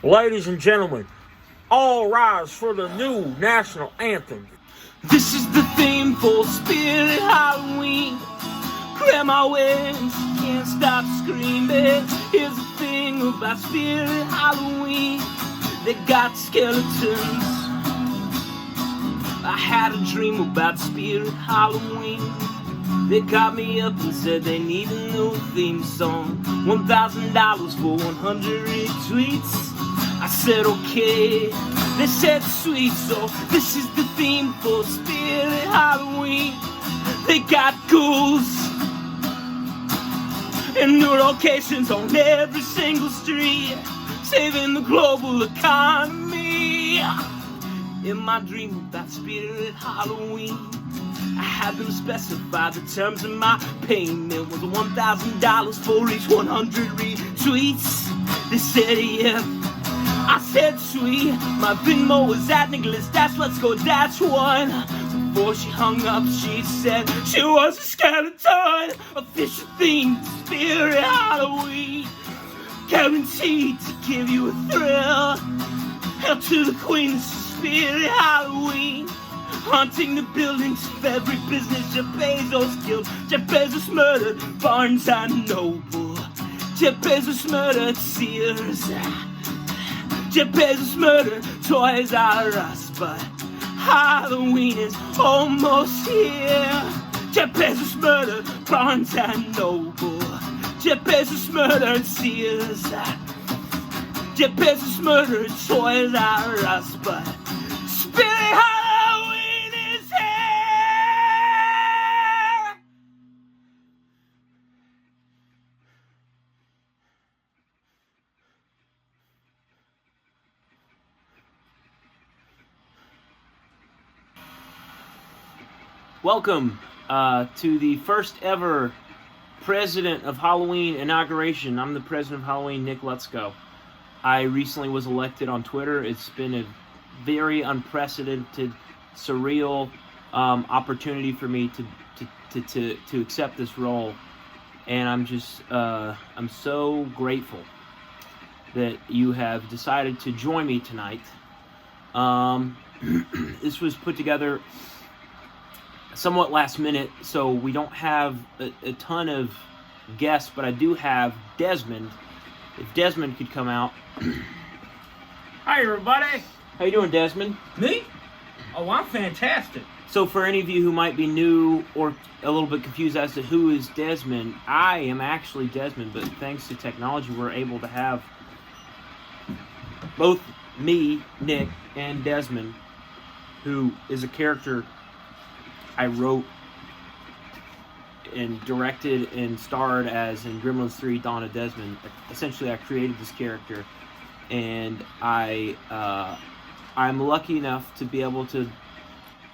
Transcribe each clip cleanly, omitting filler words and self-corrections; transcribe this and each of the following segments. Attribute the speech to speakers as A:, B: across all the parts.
A: Ladies and gentlemen, all rise for the new national anthem.
B: This is the theme for Spirit Halloween. Grandma wins, can't stop screaming. Here's the thing about Spirit Halloween. They got skeletons. I had a dream about Spirit Halloween. They called me up and said they need a new theme song. $1,000 for 100 retweets. I said okay. They said sweet, so this is the theme for Spirit Halloween. They got ghouls and new locations on every single street, saving the global economy. In my dream about Spirit Halloween, I had them specify the terms of my payment was $1,000 for each 100 retweets. They said yeah. I said sweet. My Venmo was at Nick Lutsko. Let's go, that's one. Before she hung up, she said she was a skeleton. Official theme, Spirit Halloween. Guaranteed to give you a thrill. Hail to the queen, Spirit Halloween. Haunting the buildings of every business Jeff Bezos killed. Jeff Bezos murdered Barnes and Noble. Jeff Bezos murdered Sears. Jeff Bezos murdered Toys R Us, but Halloween is almost here. Jeff Bezos murdered Barnes and Noble. Jeff Bezos murdered Sears. Jeff Bezos murdered Toys R Us, but Spirit Halloween is here.
C: Welcome to the first ever President of Halloween Inauguration. I'm the President of Halloween, Nick Lutsko. I recently was elected on Twitter. It's been a very unprecedented, surreal opportunity for me to accept this role, and I'm so grateful that you have decided to join me tonight. This was put together somewhat last minute, so we don't have a ton of guests, but I do have Desmond. If Desmond could come out.
A: Hi, everybody.
C: How you doing, Desmond?
A: Me? Oh, I'm fantastic.
C: So for any of you who might be new or a little bit confused as to who is Desmond, I am actually Desmond, but thanks to technology, we're able to have both me, Nick, and Desmond, who is a character I wrote and directed and starred as in Gremlins 3 Dawn of Desmond. Essentially, I created this character, and I'm lucky enough to be able to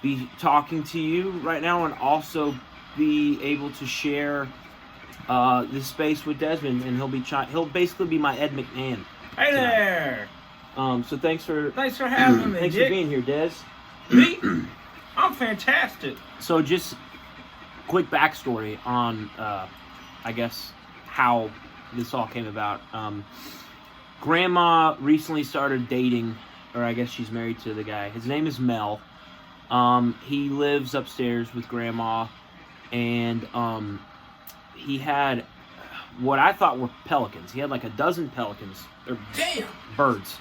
C: be talking to you right now and also be able to share this space with Desmond, and he'll basically be my Ed McMahon.
A: Hey there.
C: So thanks for
A: having me.
C: Thanks
A: Dick.
C: for being here, Des.
A: Me? I'm fantastic.
C: So just quick backstory on, I guess, how this all came about. Grandma recently started dating, or I guess she's married to the guy. His name is Mel. He lives upstairs with Grandma, and he had what I thought were pelicans. He had like a dozen pelicans, or birds.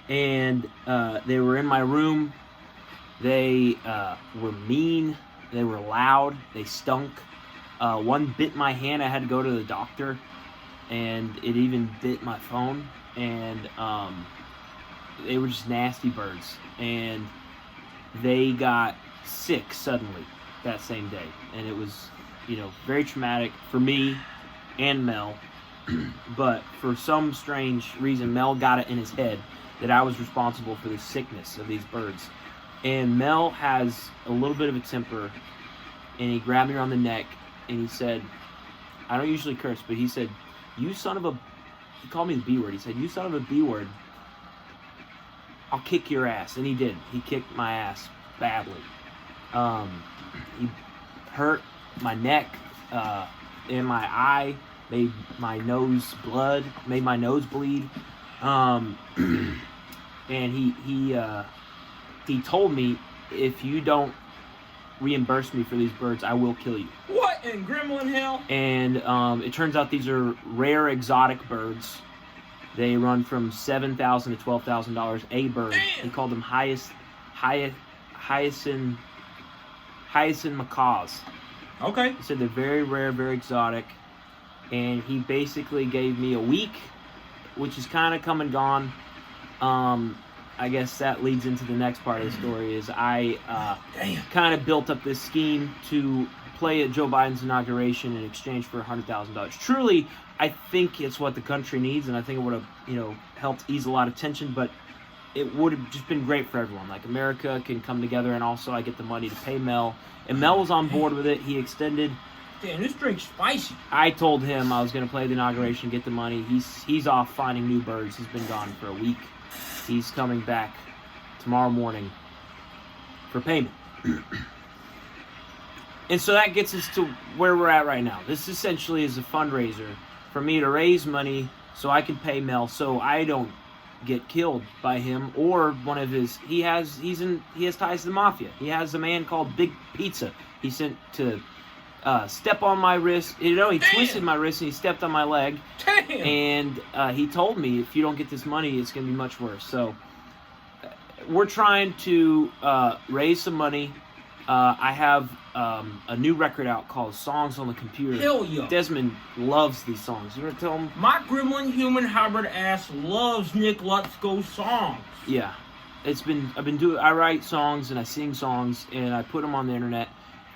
C: And they were in my room. They were mean, they were loud, they stunk. One bit my hand, I had to go to the doctor, and it even bit my phone, and they were just nasty birds. And they got sick suddenly that same day, and it was, very traumatic for me and Mel. But for some strange reason, Mel got it in his head that I was responsible for the sickness of these birds. And Mel has a little bit of a temper, and he grabbed me around the neck, and he said, I don't usually curse, but he said, he called me the B word. He said, you son of a B word, I'll kick your ass. And he did. He kicked my ass badly. He hurt my neck and my eye, made my nose bleed. And he told me, if you don't reimburse me for these birds, I will kill you.
A: What in Gremlin hell?
C: And it turns out these are rare exotic birds. They run from $7,000 to $12,000 a bird.
A: Damn.
C: He called them hyacinth macaws.
A: Okay.
C: He said they're very rare, very exotic. And he basically gave me a week, which is kind of come and gone. I guess that leads into the next part of the story. Is I kind of built up this scheme to play at Joe Biden's inauguration in exchange for $100,000. Truly, I think it's what the country needs, and I think it would have, helped ease a lot of tension. But it would have just been great for everyone. Like, America can come together, and also I get the money to pay Mel. And Mel was on board with it. He extended.
A: Damn, this drink's spicy.
C: I told him I was going to play the inauguration, get the money. He's off finding new birds. He's been gone for a week. He's coming back tomorrow morning for payment. And so that gets us to where we're at right now. This essentially is a fundraiser for me to raise money so I can pay Mel, so I don't get killed by him or one of his. He has ties to the mafia. He has a man called Big Pizza. He sent to step on my wrist. He twisted my wrist and he stepped on my leg.
A: Damn.
C: And he told me, if you don't get this money, it's going to be much worse. So we're trying to raise some money. I have a new record out called Songs on the Computer.
A: Hell yeah.
C: Desmond loves these songs. You want to tell him?
A: My gremlin human hybrid ass loves Nick Lutsko songs.
C: Yeah. I write songs and I sing songs and I put them on the internet.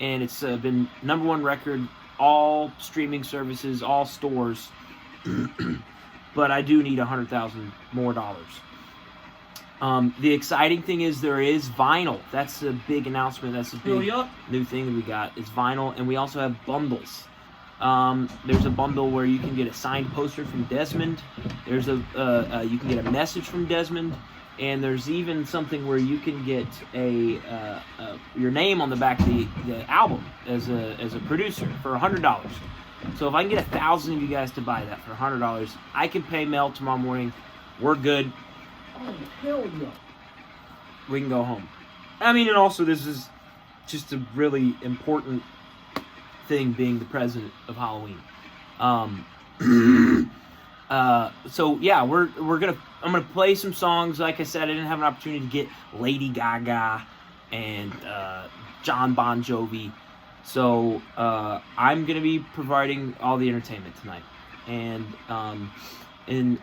C: And it's been #1 record, all streaming services, all stores. But I do need $100,000 more. The exciting thing is there is vinyl. That's a big announcement. That's a big new thing that we got. Is vinyl, and we also have bundles. There's a bundle where you can get a signed poster from Desmond. There's you can get a message from Desmond. And there's even something where you can get your name on the back of the album as a producer for $100. So if I can get 1,000 of you guys to buy that for $100, I can pay Mel tomorrow morning. We're good.
A: Oh, hell yeah.
C: We can go home. I mean, and also this is just a really important thing, being the president of Halloween. So yeah, I'm gonna play some songs. Like I said, I didn't have an opportunity to get Lady Gaga and John Bon Jovi, so I'm gonna be providing all the entertainment tonight. And in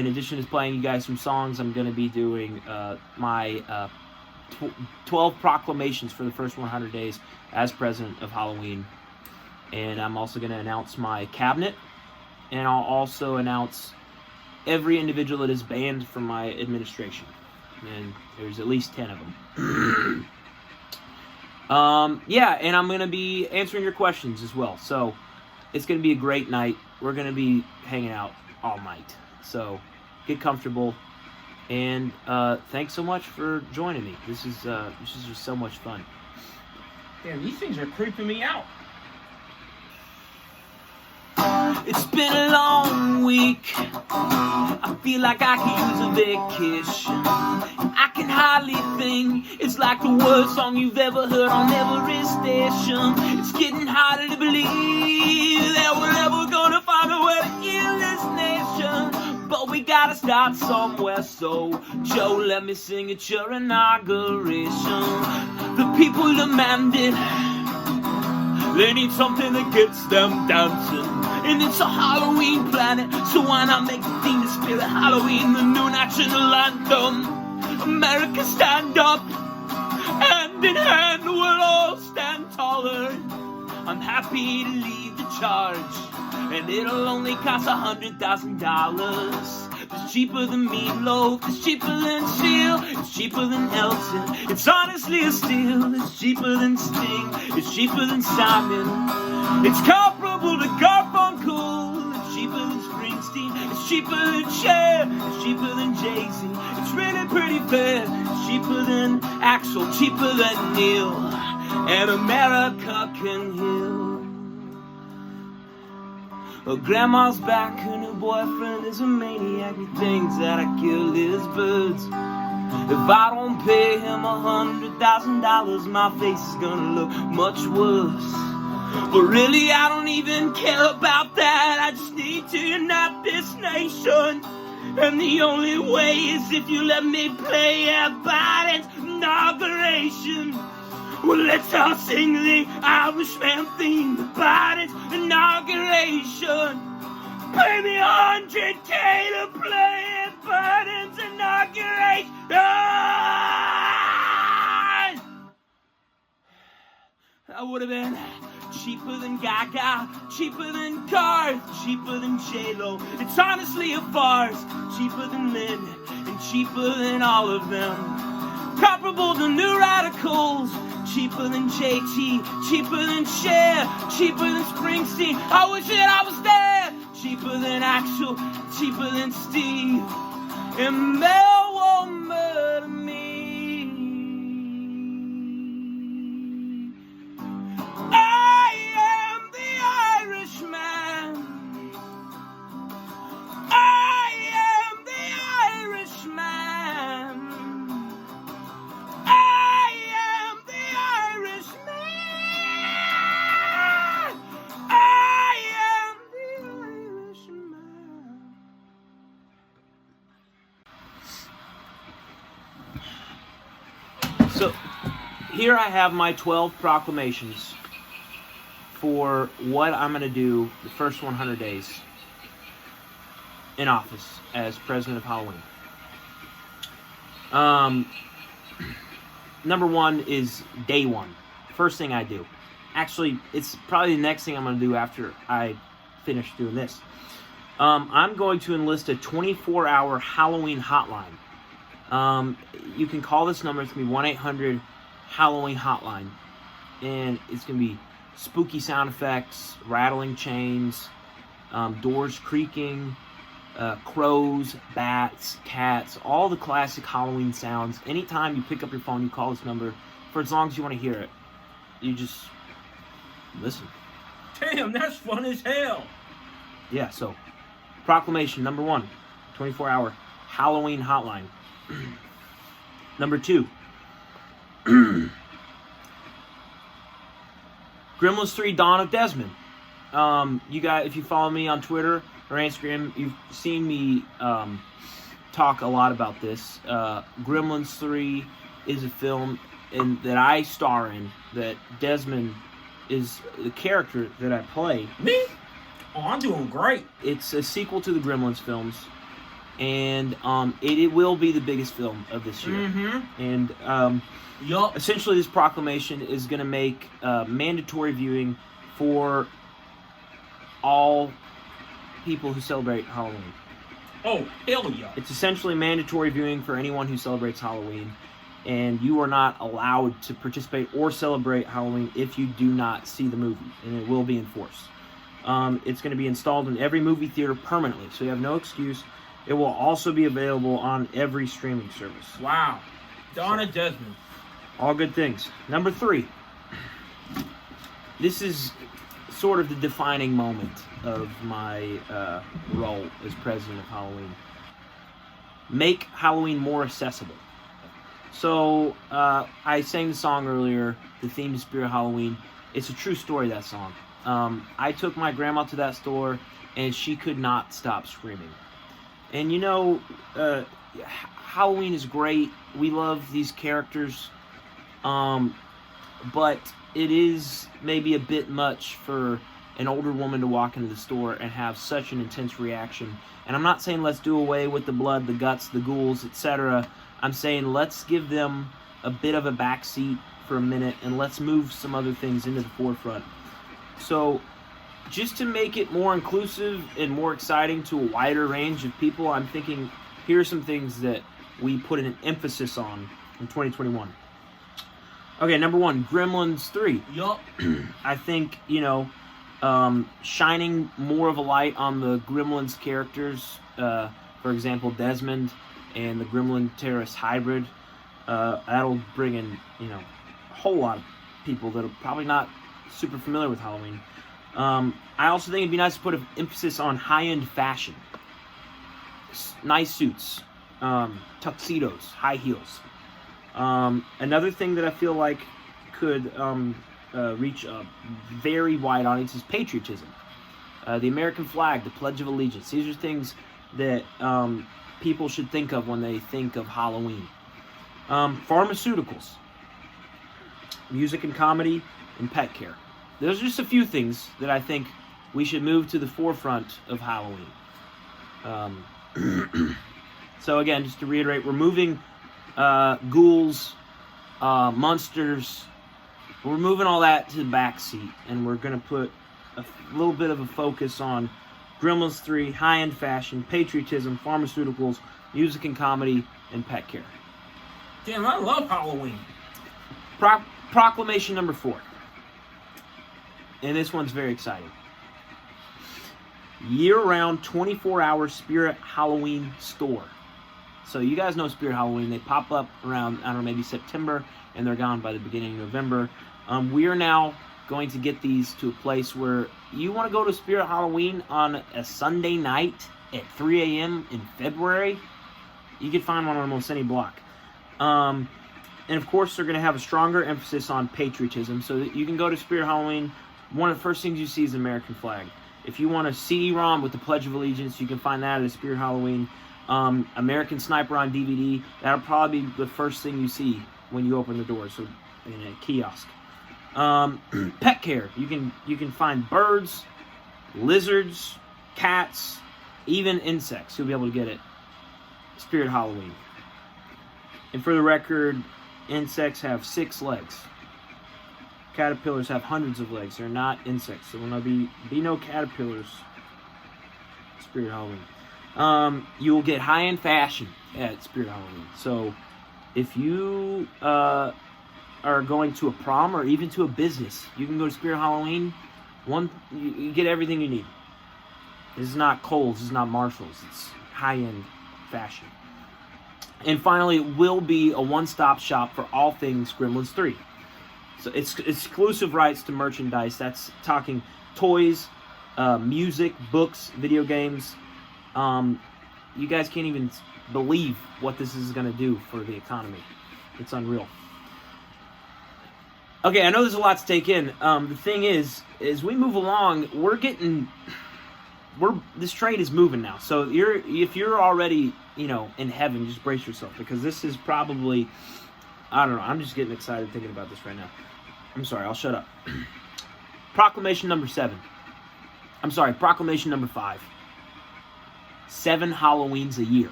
C: addition to playing you guys some songs, I'm gonna be doing my 12 proclamations for the first 100 days as president of Halloween, and I'm also gonna announce my cabinet. And I'll also announce every individual that is banned from my administration. And there's at least 10 of them. Yeah, and I'm going to be answering your questions as well. So it's going to be a great night. We're going to be hanging out all night. So get comfortable. And thanks so much for joining me. This is just so much fun.
A: Damn, these things are creeping me out.
B: It's been a long week. I feel like I could use a vacation. I can hardly think. It's like the worst song you've ever heard on every station. It's getting harder to believe that we're ever gonna find a way to heal this nation. But we gotta start somewhere, so Joe, let me sing at your inauguration. The people demand it. They need something that gets them dancing. And it's a Halloween planet, so why not make the theme the spirit Halloween, the new national anthem? America, stand up, hand in hand, we'll all stand taller. I'm happy to lead the charge, and it'll only cost $100,000. It's cheaper than meatloaf, it's cheaper than Seal, it's cheaper than Elton. It's honestly a steal, it's cheaper than Sting, it's cheaper than Simon. It's comparable to Garfunkel, it's cheaper than Springsteen, it's cheaper than Cher, it's cheaper than Jay-Z. It's really pretty fair, it's cheaper than Axl, cheaper than Neil, and America can heal. Grandma's back, her new boyfriend is a maniac. He thinks that I killed his birds. If I don't pay him $100,000, my face is gonna look much worse. But really, I don't even care about that. I just need to unite this nation. And the only way is if you let me play at Biden's inauguration. Well, let's all sing the Irishman theme to Biden's inauguration. Pay me $100K to play at Biden's inauguration. I would have been cheaper than Gaga, cheaper than cars, cheaper than J-Lo. It's honestly a farce. Cheaper than Lynn and cheaper than all of them. Comparable to New Radicals. Cheaper than JT, cheaper than Cher, cheaper than Springsteen. I wish that I was there. Cheaper than Axl, cheaper than Steve. And Mel won't murder me. I am the Irishman. I am the Irishman. I am the Irishman. I am the Irishman. So, here I have my 12 proclamations for what I'm going to do the first 100 days in office as president of Halloween. Number one is day one. First thing I do. Actually, it's probably the next thing I'm going to do after I finish doing this. I'm going to enlist a 24-hour Halloween hotline. You can call this number. It's going to be 1-800-HALLOWEEN-HOTLINE. And it's going to be spooky sound effects, rattling chains, doors creaking, crows, bats, cats, all the classic Halloween sounds. Anytime you pick up your phone, you call this number for as long as you want to hear it. You just listen.
A: Damn, that's fun as hell.
C: Yeah, so proclamation number 1, 24-hour Halloween hotline. Number 2, Gremlins 3 Dawn of Desmond. You guys, if you follow me on Twitter or Instagram, you've seen me talk a lot about this. Gremlins 3 is a film that I star in, that Desmond is the character that I play.
A: Me? Oh, I'm doing great.
C: It's a sequel to the Gremlins films, and it will be the biggest film of this year.
A: Mm-hmm.
C: And essentially, this proclamation is going to make mandatory viewing for all people who celebrate Halloween.
A: Oh, hell yeah.
C: It's essentially mandatory viewing for anyone who celebrates Halloween, and you are not allowed to participate or celebrate Halloween if you do not see the movie, and it will be enforced. It's going to be installed in every movie theater permanently, so you have no excuse. It will also be available on every streaming service.
A: Wow. Dawn of Desmond.
C: All good things. Number 3. This is sort of the defining moment of my role as president of Halloween. Make Halloween more accessible. So, I sang the song earlier, the theme to Spirit Halloween. It's a true story, that song. I took my grandma to that store, and she could not stop screaming. And you know, Halloween is great. We love these characters. But it is maybe a bit much for an older woman to walk into the store and have such an intense reaction. And I'm not saying let's do away with the blood, the guts, the ghouls, etc. I'm saying let's give them a bit of a backseat for a minute, and let's move some other things into the forefront. So, just to make it more inclusive and more exciting to a wider range of people, I'm thinking here are some things that we put an emphasis on in 2021. Okay, number 1, Gremlins 3.
A: Yup.
C: I think, shining more of a light on the Gremlins characters, for example, Desmond and the Gremlin Terrorist hybrid, that'll bring in, a whole lot of people that are probably not super familiar with Halloween. I also think it'd be nice to put an emphasis on high-end fashion. Nice suits, tuxedos, high heels. Another thing that I feel like could reach a very wide audience is patriotism. The American flag, the Pledge of Allegiance. These are things that people should think of when they think of Halloween. Pharmaceuticals, music and comedy, and pet care. Those are just a few things that I think we should move to the forefront of Halloween. So again, just to reiterate, we're moving ghouls, monsters. We're moving all that to the back seat, and we're going to put a little bit of a focus on Gremlins 3, high-end fashion, patriotism, pharmaceuticals, music and comedy, and pet care.
A: Damn, I love Halloween.
C: Proclamation number 4. And this one's very exciting. Year-round, 24-hour Spirit Halloween store. So you guys know Spirit Halloween. They pop up around, I don't know, maybe September, and they're gone by the beginning of November. We are now going to get these to a place where you want to go to Spirit Halloween on a Sunday night at 3 a.m. in February, you can find one on almost any block. And of course, they're going to have a stronger emphasis on patriotism, so that you can go to Spirit Halloween. One of the first things you see is the American flag. If you want a CD-ROM with the Pledge of Allegiance, you can find that at a Spirit Halloween. American Sniper on DVD, that'll probably be the first thing you see when you open the door, so in a kiosk. Pet care, you can find birds, lizards, cats, even insects. You'll be able to get it Spirit Halloween. And for the record, insects have 6 legs. Caterpillars have hundreds of legs. They're not insects, so will be no caterpillars Spirit Halloween. You will get high-end fashion at Spirit Halloween. So if you are going to a prom or even to a business, you can go to Spirit Halloween. You get everything you need. This is not Kohl's. This is not Marshall's. It's high-end fashion. And finally, it will be a one-stop shop for all things Gremlins 3. So it's exclusive rights to merchandise. That's talking toys, music, books, video games. You guys can't even believe what this is going to do for the economy. It's unreal. Okay, I know there's a lot to take in. The thing is, as we move along, this train is moving now. So if you're already, in heaven, just brace yourself, because this is probably, I don't know, I'm just getting excited thinking about this right now. I'm sorry, I'll shut up. Proclamation number 5. 7 Halloweens a year.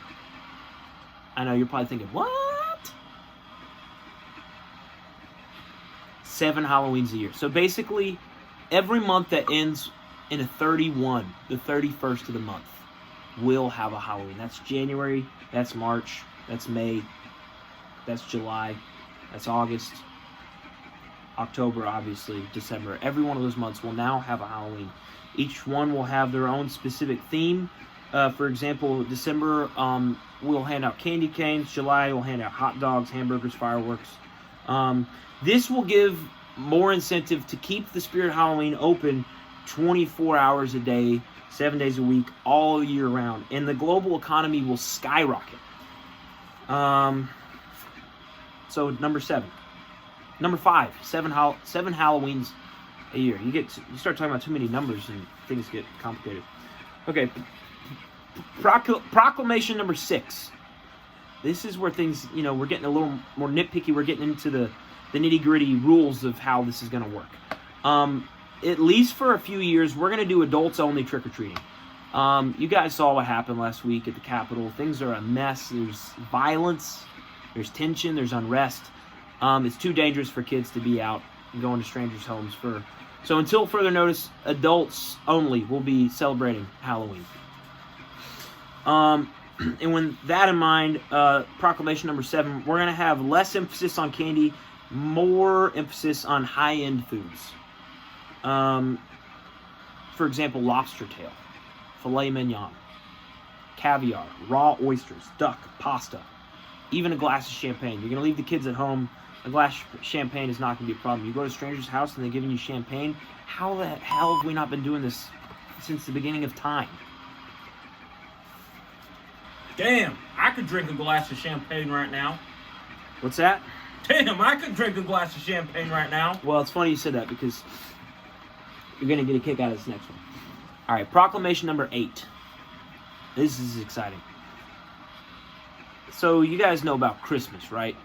C: I know you're probably thinking, what? 7 Halloweens a year. So basically, every month that ends in a 31, the 31st of the month, will have a Halloween. That's January, that's March, that's May, that's July, that's August, October, obviously, December. Every one of those months will now have a Halloween. Each one will have their own specific theme. For example, December, we'll hand out candy canes. July, we'll hand out hot dogs, hamburgers, fireworks. This will give more incentive to keep the Spirit Halloween open 24 hours a day, 7 days a week, all year round. And the global economy will skyrocket. So, number 7. Number 5, 7 Halloweens a year. You start talking about too many numbers and things get complicated. Okay, Proclamation number 6. This is where things, we're getting a little more nitpicky. We're getting into the nitty-gritty rules of how this is going to work. At least for a few years, we're going to do adults-only trick-or-treating. You guys saw what happened last week at the Capitol. Things are a mess. There's violence. There's tension. There's unrest. It's too dangerous for kids to be out and going to strangers' homes. So until further notice, adults only will be celebrating Halloween. And with that in mind, Proclamation number 7, we're going to have less emphasis on candy, more emphasis on high-end foods. For example, lobster tail, filet mignon, caviar, raw oysters, duck, pasta. even a glass of champagne. You're going to leave the kids at home. A glass of champagne is not going to be a problem. You go to a stranger's house and they're giving you champagne. How the hell have we not been doing this since the beginning of time?
A: Damn, I could drink a glass of champagne right now.
C: What's that?
A: Damn, I could drink a glass of champagne right now.
C: Well, it's funny you said that because you're going to get a kick out of this next one. All right, proclamation number 8. This is exciting. So you guys know about Christmas, right?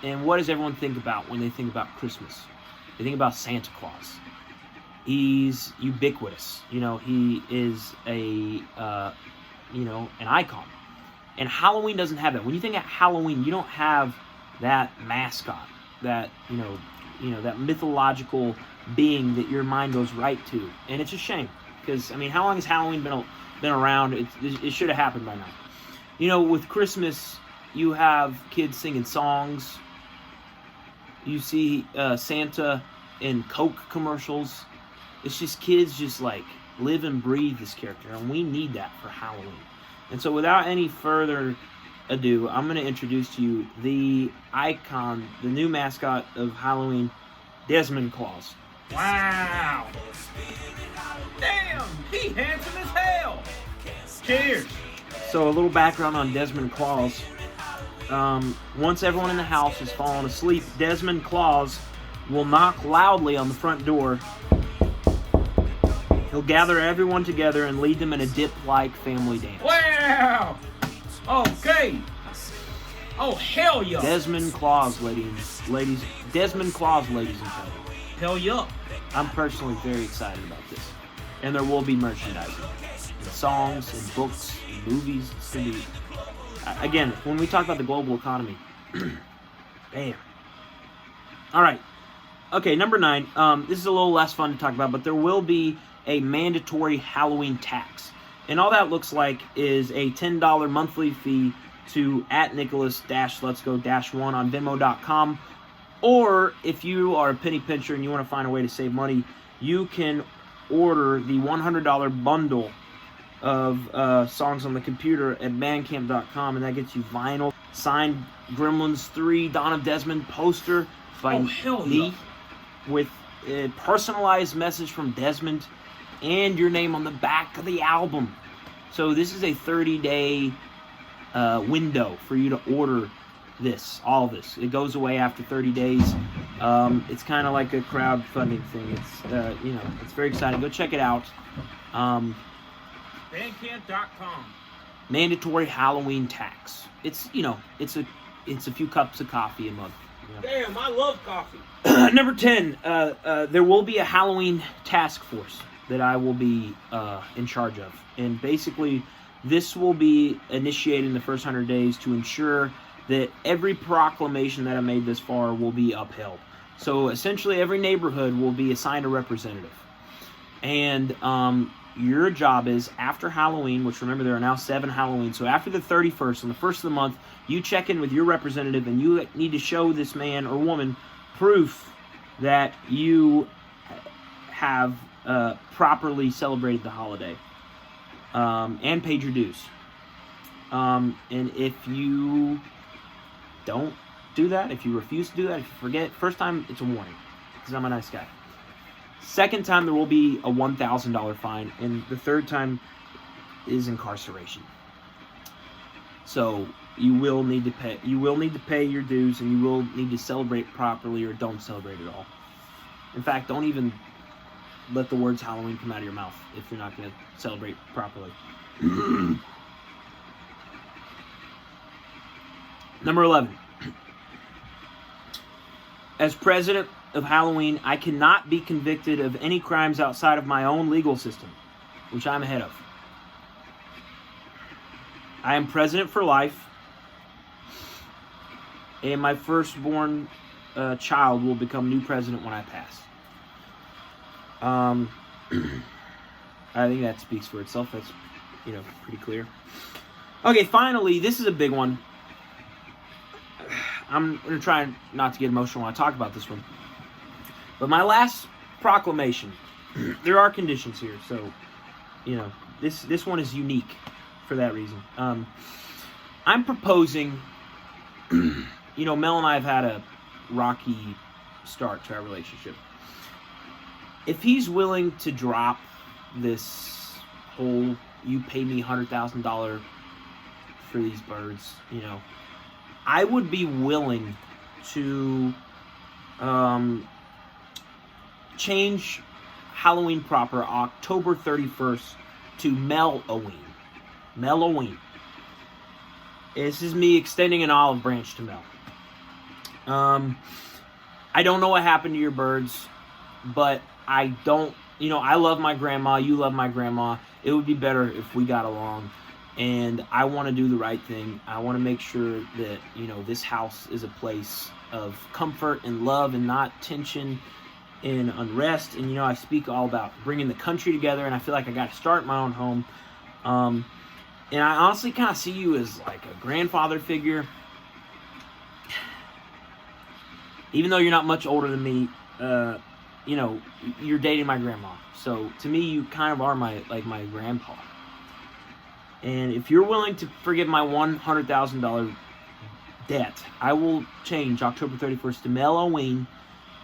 C: And what does everyone think about when they think about Christmas? They think about Santa Claus. He's ubiquitous. You know, he is an icon. And Halloween doesn't have that. When you think of Halloween, you don't have that mascot, that that mythological being that your mind goes right to. And it's a shame because how long has Halloween been around? It should have happened by now. You know, with Christmas, you have kids singing songs. You see Santa in Coke commercials. It's just kids just like live and breathe this character, and we need that for Halloween. And so without any further ado, I'm going to introduce to you the icon, the new mascot of Halloween, Desmond Claus.
A: Wow. Damn, he handsome as hell. Cheers.
C: So a little background on Desmond Claus. Once everyone in the house has fallen asleep, Desmond Claus will knock loudly on the front door. He'll gather everyone together and lead them in a dip-like family dance.
A: Wow. Okay. Oh, hell yeah.
C: Desmond Claus, ladies. Desmond Claus, ladies and gentlemen.
A: Hell yeah.
C: I'm personally very excited about this. And there will be merchandising. And songs and books and movies. It's going to be... Again, when we talk about the global economy... Damn. Alright. Okay, number 9. This is a little less fun to talk about, but there will be a mandatory Halloween tax. And all that looks like is a $10 monthly fee to @Nicholas-Lutsko-1 on Venmo.com. Or if you are a penny pincher and you want to find a way to save money, you can order the $100 bundle of songs on the computer at Bandcamp.com, and that gets you vinyl, signed Gremlins 3 Dawn of Desmond poster by me with a personalized message from Desmond and your name on the back of the album. So this is a 30-day window for you to order this, all this. It goes away after 30 days. It's kind of like a crowdfunding thing. It's it's very exciting. Go check it out.
A: Bandcamp.com.
C: Mandatory Halloween tax. It's it's a few cups of coffee a month.
A: Damn, I love coffee.
C: Number 10. There will be a Halloween task force that I will be in charge of, and basically this will be initiated in the first 100 days to ensure that every proclamation that I made this far will be upheld. So essentially every neighborhood will be assigned a representative. And your job is, after Halloween, which remember there are now 7 Halloweens, so after the 31st, on the 1st of the month, you check in with your representative and you need to show this man or woman proof that you have properly celebrated the holiday and paid your dues. And if you don't do that, if you refuse to do that, if you forget, first time it's a warning, because I'm a nice guy. Second time there will be a $1,000 fine, and the third time is incarceration. So you will need to pay. You will need to pay your dues, and you will need to celebrate properly, or don't celebrate at all. In fact, don't even let the words Halloween come out of your mouth if you're not going to celebrate properly. Number 11. As president of Halloween, I cannot be convicted of any crimes outside of my own legal system, which I'm ahead of. I am president for life, and my firstborn child will become new president when I pass. I think that speaks for itself. That's, pretty clear. Okay, finally, this is a big one. I'm going to try not to get emotional when I talk about this one. But my last proclamation, there are conditions here, so, this one is unique for that reason. I'm proposing Mel and I have had a rocky start to our relationship. If he's willing to drop this whole, you pay me $100,000 for these birds, I would be willing to change Halloween proper October 31st to Melloween. Melloween. This is me extending an olive branch to Mel. I don't know what happened to your birds, but I love my grandma, you love my grandma. It would be better if we got along, and I want to do the right thing. I want to make sure that, this house is a place of comfort and love and not tension and unrest. And, I speak all about bringing the country together, and I feel like I got to start my own home. And I honestly kind of see you as like a grandfather figure. Even though you're not much older than me, you're dating my grandma. So to me, you kind of are my grandpa. And if you're willing to forgive my $100,000 debt, I will change October 31st to Melloween,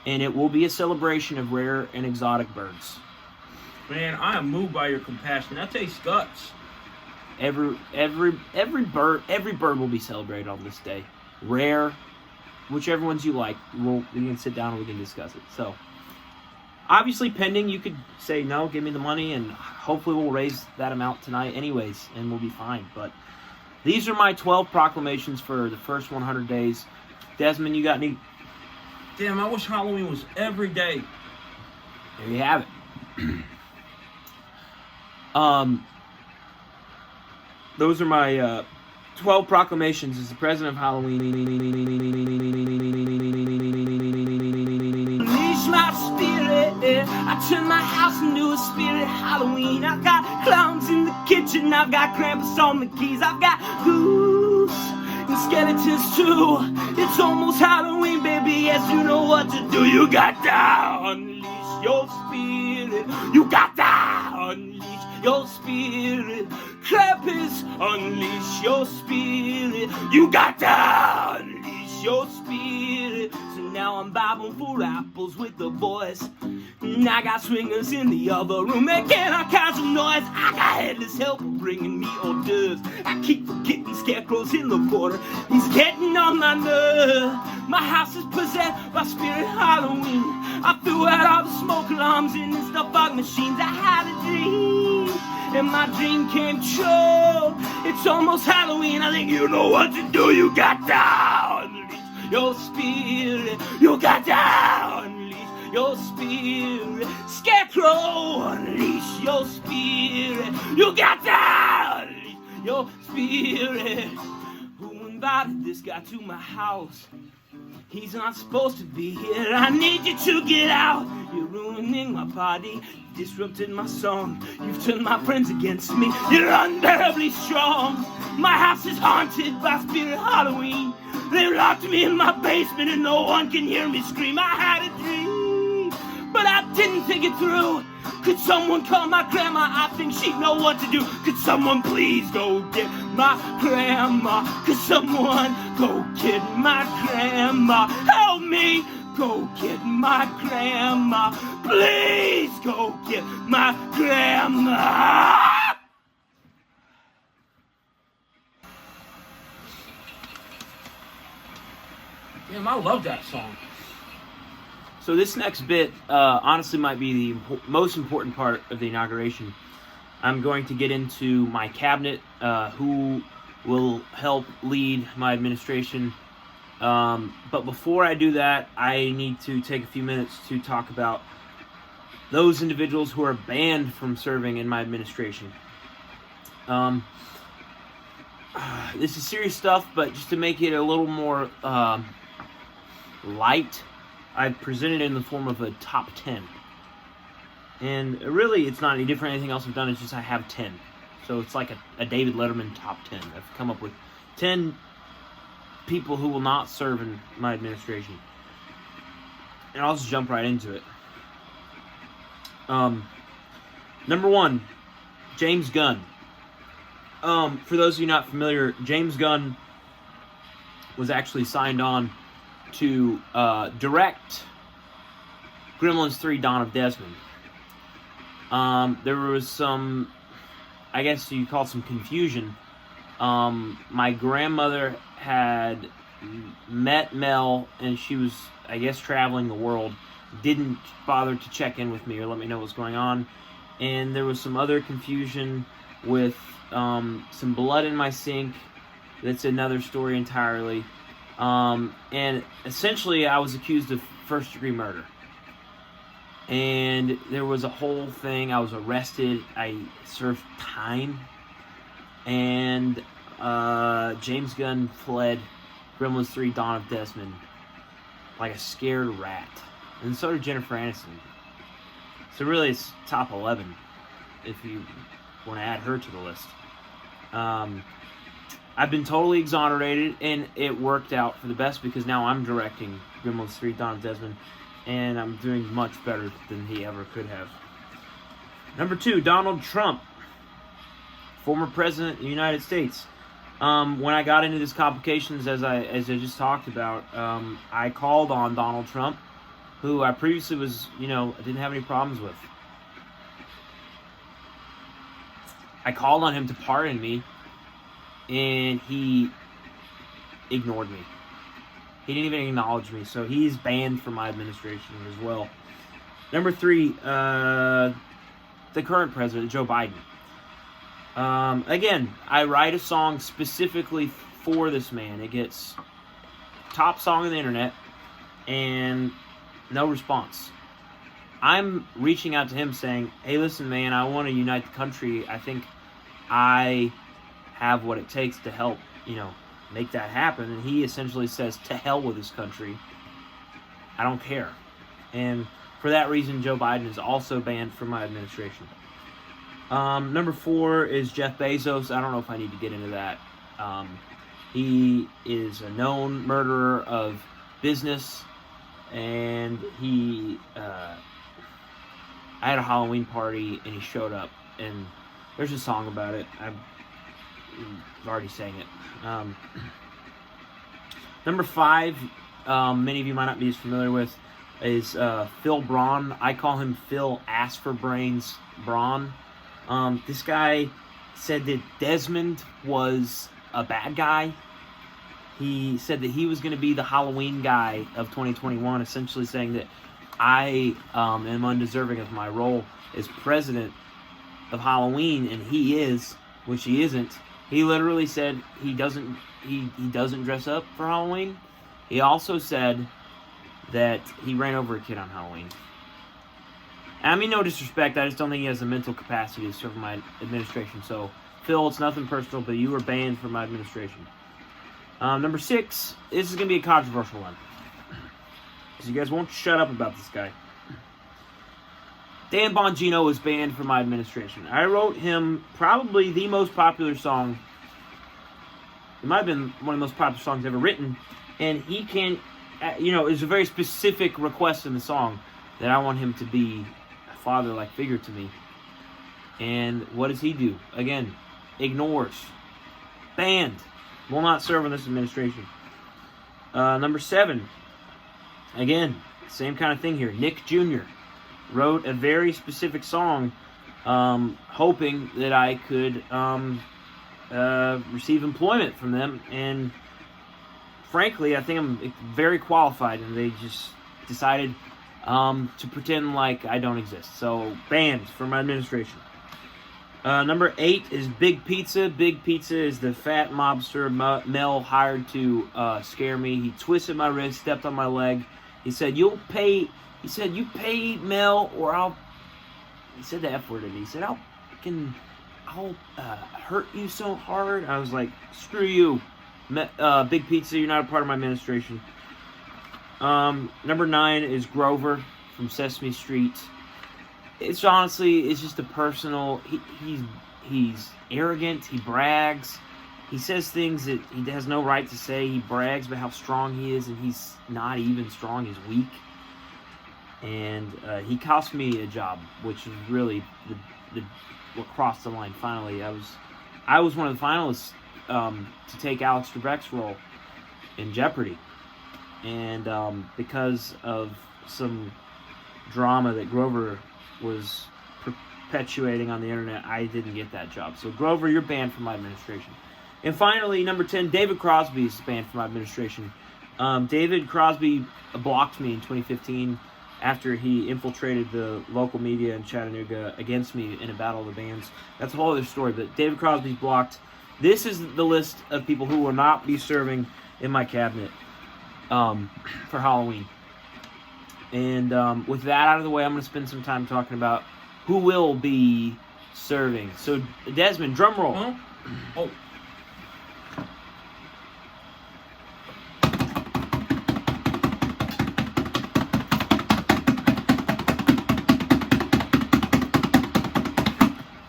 C: and it will be a celebration of rare and exotic birds.
A: Man, I am moved by your compassion. That tastes guts.
C: Every bird will be celebrated on this day. Rare, whichever ones you like, we can sit down and we can discuss it. So, obviously, pending, you could say no, give me the money, and hopefully we'll raise that amount tonight anyways, and we'll be fine. But these are my 12 proclamations for the first 100 days. Desmond, you got any?
A: Damn, I wish Halloween was every day.
C: There you have it. Those are my 12 proclamations as the president of Halloween.
B: Unleash my spirit, I turn my house into a spirit Halloween. I've got clowns in the kitchen, I've got Krampus on the keys, I've got goose and skeletons too. It's almost Halloween, baby, yes, you know what to do. You got to unleash your spirit, you got to unleash your spirit. Krampus, unleash your spirit. You got to unleash your spirit. So now I'm bobbing for apples with the boys, and I got swingers in the other room making all kinds of noise. I got headless helper bringing me hors d'oeuvres. I keep forgetting scarecrows in the corner. He's getting on my nerve. My house is possessed by spirit Halloween. I threw out all the smoke alarms in the stuff fog machines. I had a dream, and my dream came true. It's almost Halloween, I think you know what to do. You got to unleash your spirit. You got to unleash your spirit. Scarecrow, unleash your spirit. You got to unleash your spirit. Who invited this guy to my house? He's not supposed to be here. I need you to get out. You're ruining my party. You disrupted my song. You've turned my friends against me. You're unbearably strong. My house is haunted by spirit Halloween. They locked me in my basement and no one can hear me scream. I had a dream, but I didn't think it through. Could someone call my grandma? I think she'd know what to do. Could someone please go get my grandma? Could someone go get my grandma? Help me go get my grandma. Please go get my grandma.
A: Damn, I love that song.
C: So this next bit, honestly, might be the most important part of the inauguration. I'm going to get into my cabinet, who will help lead my administration. But before I do that, I need to take a few minutes to talk about those individuals who are banned from serving in my administration. This is serious stuff, but just to make it a little more light, I've presented it in the form of a top 10. And really, it's not any different than anything else I've done. It's just I have 10. So it's like a David Letterman top 10. I've come up with 10 people who will not serve in my administration. And I'll just jump right into it. Number 1, James Gunn. For those of you not familiar, James Gunn was actually signed on to direct Gremlins 3: Dawn of Desmond. There was some, I guess you call it some confusion. My grandmother had met Mel, and she was, I guess, traveling the world. Didn't bother to check in with me or let me know what's going on. And there was some other confusion with some blood in my sink. That's another story entirely. And essentially, I was accused of first-degree murder. And there was a whole thing. I was arrested. I served time. And James Gunn fled Gremlins 3: Dawn of Desmond like a scared rat. And so did Jennifer Aniston. So really, it's top 11 if you want to add her to the list. I've been totally exonerated, and it worked out for the best because now I'm directing Gremlins 3: Dawn of Desmond, and I'm doing much better than he ever could have. Number 2, Donald Trump, former president of the United States. When I got into these complications, as I just talked about, I called on Donald Trump, who I previously was, didn't have any problems with. I called on him to pardon me, and he ignored me. He didn't even acknowledge me, so he's banned from my administration as well. Number 3, the current president, Joe Biden. Again, I write a song specifically for this man. It gets top song on the internet, and no response. I'm reaching out to him saying, hey, listen, man, I want to unite the country. I think I have what it takes to help, make that happen. And he essentially says, to hell with this country. I don't care. And for that reason, Joe Biden is also banned from my administration. Number 4 is Jeff Bezos. I don't know if I need to get into that. He is a known murderer of business. And I had a Halloween party, and he showed up, and there's a song about it. I've already sang it. Number 5, many of you might not be as familiar with, is Phil Braun. I call him Phil Ass for Brains Braun. This guy said that Desmond was a bad guy. He said that he was going to be the Halloween guy of 2021, essentially saying that I am undeserving of my role as president of Halloween, and he is, which he isn't. He literally said he doesn't dress up for Halloween. He also said that he ran over a kid on Halloween. And I mean, no disrespect, I just don't think he has the mental capacity to serve my administration. So, Phil, it's nothing personal, but you were banned from my administration. Number 6, this is going to be a controversial one, because you guys won't shut up about this guy. Dan Bongino was banned from my administration. I wrote him probably the most popular song. It might have been one of the most popular songs ever written. And he can, it's a very specific request in the song that I want him to be a father-like figure to me. And what does he do? Again, ignores. Banned. Will not serve in this administration. Number 7. Again, same kind of thing here. Nick Jr. wrote a very specific song hoping that I could receive employment from them. And frankly, I think I'm very qualified, and they just decided to pretend like I don't exist. So, banned from my administration. Number 8 is Big Pizza. Big Pizza is the fat mobster Mel hired to scare me. He twisted my wrist, stepped on my leg. He said, "You'll pay." He said, "You pay Mel, or I'll." He said the F word to me. He said, "I'll hurt you so hard." I was like, "Screw you, Big Pizza. You're not a part of my administration." Number 9 is Grover from Sesame Street. It's just a personal. He's arrogant. He brags. He says things that he has no right to say. He brags about how strong he is, and he's not even strong. He's weak. And he cost me a job, which is really what crossed the line. Finally, I was one of the finalists to take Alex Trebek's role, in jeopardy. And because of some drama that Grover was perpetuating on the internet, I didn't get that job. So Grover, you're banned from my administration. And finally, number 10, David Crosby is banned from my administration. David Crosby blocked me in 2015 after he infiltrated the local media in Chattanooga against me in a battle of the bands. That's a whole other story, but David Crosby's blocked. This is the list of people who will not be serving in my cabinet for Halloween. And with that out of the way, I'm going to spend some time talking about who will be serving. So, Desmond, drum roll.
A: Huh? Oh.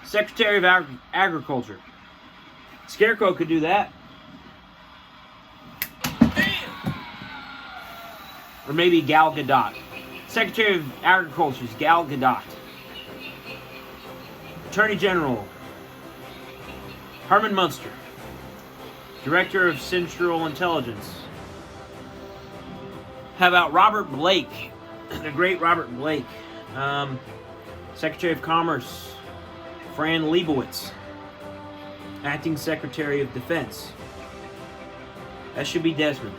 C: Secretary of Agriculture. Scarecrow could do that.
A: Damn.
C: Or maybe Gal Gadot. Secretary of Agriculture is Gal Gadot. Attorney General Herman Munster. Director of Central Intelligence. How about Robert Blake? The great Robert Blake. Secretary of Commerce Fran Lebowitz. Acting Secretary of Defense. That should be Desmond.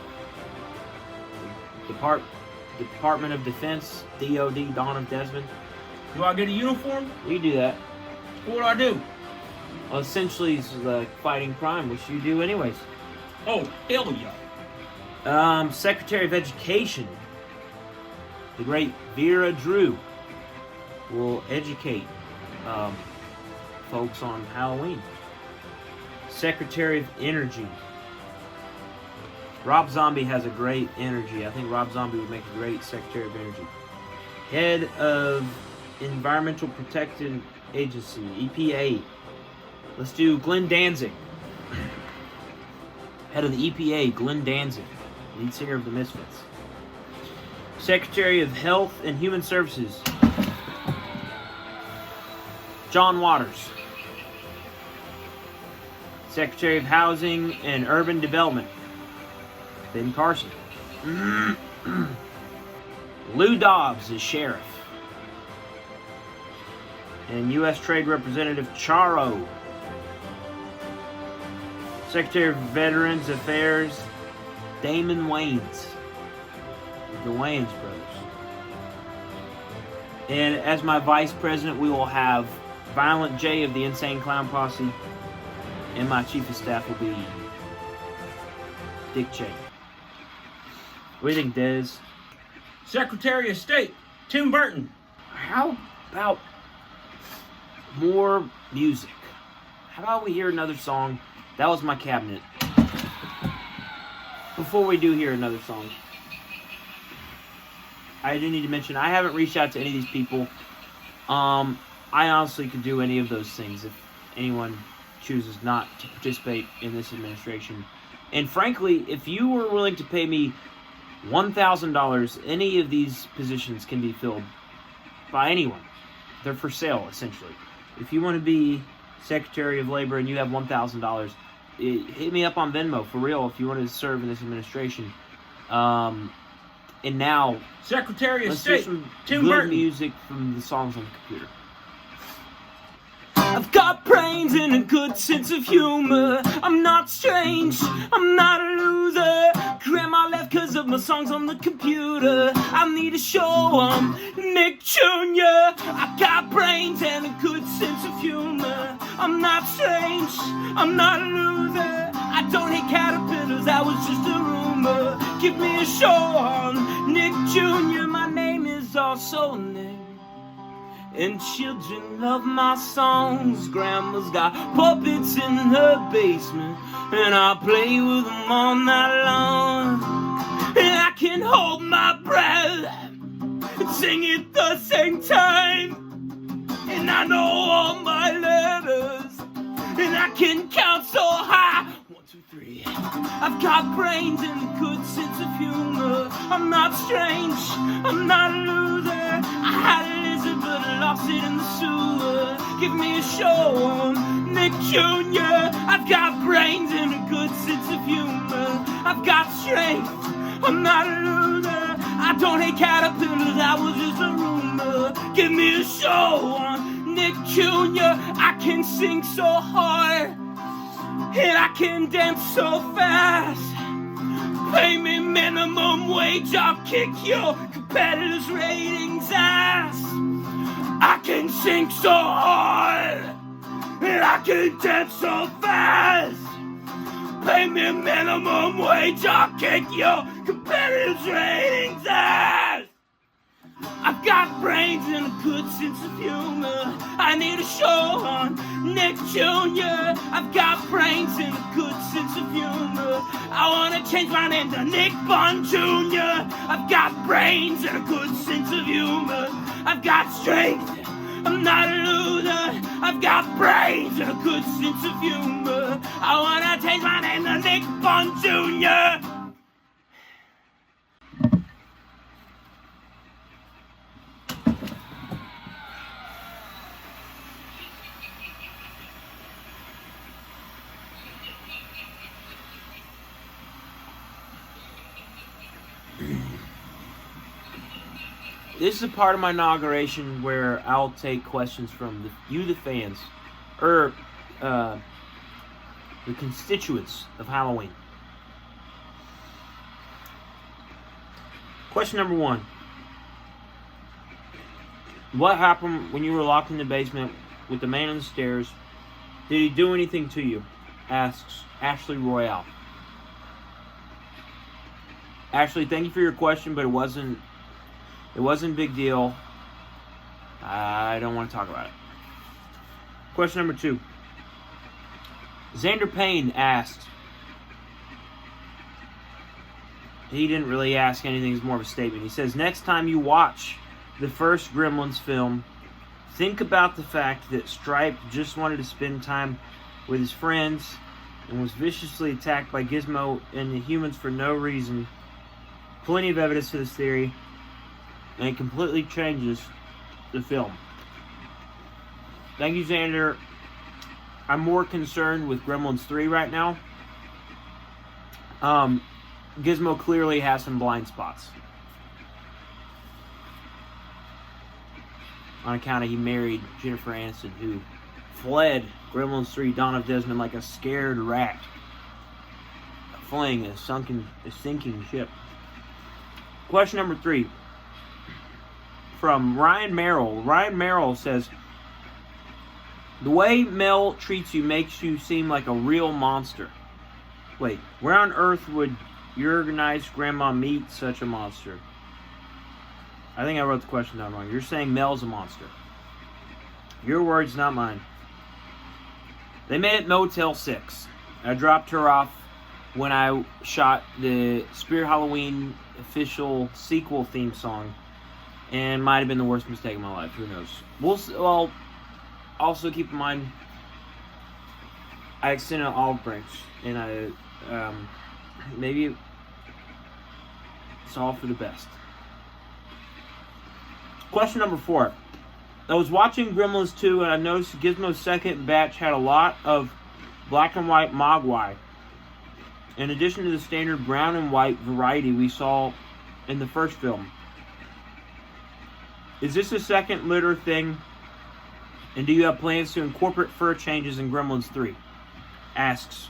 C: Department of Defense, DOD, Dawn of Desmond.
A: Do I get a uniform?
C: You do that.
A: What do I do?
C: Well, essentially, it's like fighting crime, which you do anyways.
A: Oh, hell yeah.
C: Secretary of Education, the great Vera Drew, will educate folks on Halloween. Secretary of Energy. Rob Zombie has a great energy. I think Rob Zombie would make a great Secretary of Energy. Head of Environmental Protection Agency, EPA. Let's do Glenn Danzig. Head of the EPA, Glenn Danzig, lead singer of the Misfits. Secretary of Health and Human Services, John Waters. Secretary of Housing and Urban Development, Ben Carson. Lou Dobbs is sheriff. And U.S. Trade Representative Charo. Secretary of Veterans Affairs, Damon Wayans. The Wayans brothers. And as my vice president, we will have Violent J of the Insane Clown Posse. And my chief of staff will be Dick Cheney. What do you think, Des?
A: Secretary of State, Tim Burton.
C: How about more music? How about we hear another song? That was my cabinet. Before we do hear another song, I do need to mention, I haven't reached out to any of these people. I honestly could do any of those things if anyone chooses not to participate in this administration. And frankly, if you were willing to pay me $1,000, any of these positions can be filled by anyone. They're for sale, essentially. If you want to be Secretary of Labor and you have $1,000, hit me up on Venmo, for real, if you want to serve in this administration. And now,
A: Secretary of
C: let's hear
A: State,
C: some
A: Tim
C: good
A: Burton.
C: music from the songs on the computer.
B: I've got brains and a good sense of humor. I'm not strange, I'm not a loser. Grandma left cause of my songs on the computer. I need to show 'em Nick Jr. I got brains and a good sense of humor. I'm not strange, I'm not a loser. I don't hate caterpillars, that was just a rumor. Give me a show on Nick Jr. My name is also Nick. And children love my songs. Grandma's got puppets in her basement, and I play with them all night long. And I can hold my breath and sing at the same time. And I know all my letters, and I can count so high. 1, 2, 3. I've got brains and a good sense of humor. I'm not strange, I'm not a loser. I had a lizard but I lost it in the sewer. Give me a show on Nick Jr. I've got brains and a good sense of humor. I've got strength, I'm not a loser. I don't hate caterpillars, that was just a rumor. Give me a show on Nick Jr. I can sing so hard and I can dance so fast. Pay me minimum wage, I'll kick your competitors' ratings ass. I can sing so hard and I can dance so fast. Pay me minimum wage, I'll kick your competitors' ratings ass. I've got brains and a good sense of humor. I need a show on Nick Jr. I've got brains and a good sense of humor. I wanna change my name to Nick Bun Jr. I've got brains and a good sense of humor. I've got strength, I'm not a loser. I've got brains and a good sense of humor. I wanna change my name to Nick Bun Jr.
C: This is a part of my inauguration where I'll take questions from the fans, or the constituents of Halloween. Question number 1. What happened when you were locked in the basement with the man on the stairs? Did he do anything to you? Asks Ashley Royale. Ashley, thank you for your question, but it wasn't a big deal. I don't want to talk about it. Question number 2. Xander Payne asked. He didn't really ask anything. It's more of a statement. He says, next time you watch the first Gremlins film, think about the fact that Stripe just wanted to spend time with his friends and was viciously attacked by Gizmo and the humans for no reason. Plenty of evidence to this theory. And it completely changes the film. Thank you, Xander. I'm more concerned with Gremlins 3 right now. Gizmo clearly has some blind spots. On account of he married Jennifer Aniston, who fled Gremlins 3 Dawn of Desmond like a scared rat, fleeing a sinking ship. Question number 3. From Ryan Merrill. Ryan Merrill says, the way Mel treats you makes you seem like a real monster. Wait, where on earth would your organized grandma meet such a monster? I think I wrote the question down wrong. You're saying Mel's a monster. Your words, not mine. They met at Motel 6. I dropped her off when I shot the Spirit Halloween official sequel theme song. And might have been the worst mistake of my life. Who knows? Well, also keep in mind, I extended an olive branch. And I, maybe it's all for the best. Question number 4. I was watching Gremlins 2 and I noticed Gizmo's second batch had a lot of black and white mogwai. In addition to the standard brown and white variety we saw in the first film. Is this a second litter thing? And do you have plans to incorporate fur changes in Gremlins 3? Asks